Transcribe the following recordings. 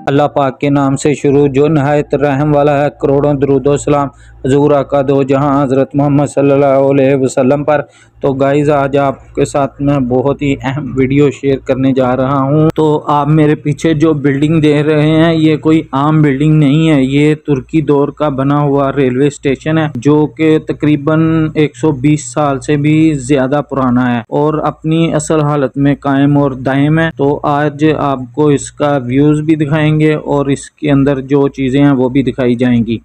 अल्लाह पाक के नाम से शुरू जो नहायत रहम वाला है। करोड़ों दरूदो सलाम हजूर आका दो जहां हज़रत मोहम्मद सल्लल्लाहु अलैहि वसल्लम पर। तो गाइज़ आज आपके साथ मैं बहुत ही अहम वीडियो शेयर करने जा रहा हूं। तो आप मेरे पीछे जो बिल्डिंग देख रहे हैं ये कोई आम बिल्डिंग नहीं है, ये तुर्की दौर का बना हुआ रेलवे स्टेशन है जो कि तकरीबन 120 साल से भी ज़्यादा पुराना है और अपनी असल हालत में कायम और दायम है। तो आज आपको इसका व्यूज़ भी दिखाएंगे और इसके अंदर जो चीज़ें हैं वो भी दिखाई जाएंगी।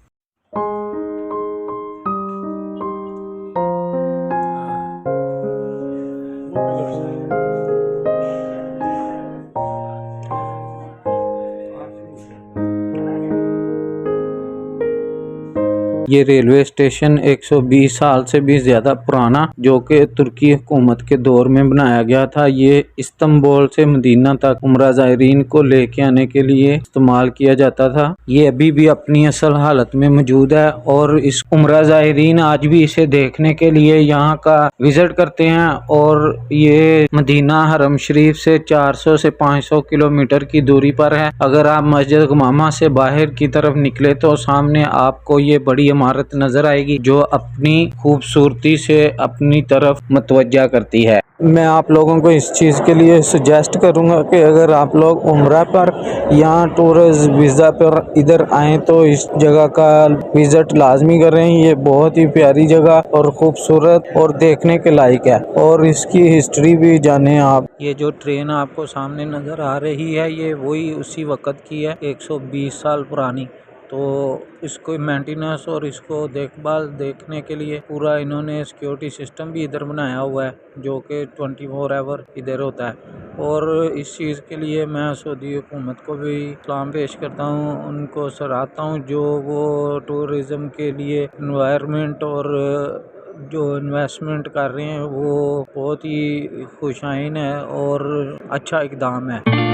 ये रेलवे स्टेशन 120 साल से भी ज़्यादा पुराना जो कि तुर्की हुकूमत के दौर में बनाया गया था। ये इस्तांबुल से मदीना तक उम्रा ज़ायरीन को लेके आने के लिए इस्तेमाल किया जाता था। ये अभी भी अपनी असल हालत में मौजूद है और इस उम्रा ज़ायरीन आज भी इसे देखने के लिए यहाँ का विज़िट करते हैं। और ये मदीना हरम शरीफ से 400 से 500 किलोमीटर की दूरी पर है। अगर आप मस्जिद गमामा से बाहर की तरफ निकले तो सामने आपको ये बड़ी इमारत नजर आएगी जो अपनी खूबसूरती से अपनी तरफ मतवज्जा करती है। मैं आप लोगों को इस चीज़ के लिए सजेस्ट करूंगा कि अगर आप लोग उम्रा पर या टूरिस्ट वीज़ा पर इधर आएँ तो इस जगह का विज़िट लाजमी करें। ये बहुत ही प्यारी जगह और खूबसूरत और देखने के लायक है और इसकी हिस्ट्री भी जानें आप। ये जो ट्रेन आपको सामने नज़र आ रही है ये वही उसी वक़्त की है, 120 साल पुरानी। तो इसको मेंटेनेंस और इसको देखभाल देखने के लिए पूरा इन्होंने सिक्योरिटी सिस्टम भी इधर बनाया हुआ है जो कि 24 आवर इधर होता है। और इस चीज़ के लिए मैं सऊदी हुकूमत को भी सलाम पेश करता हूँ, उनको सराहता हूँ जो वो टूरिज़म के लिए इन्वायरमेंट और जो इन्वेस्टमेंट कर रहे हैं वो बहुत ही खुशाइन है और अच्छा इक़दाम है।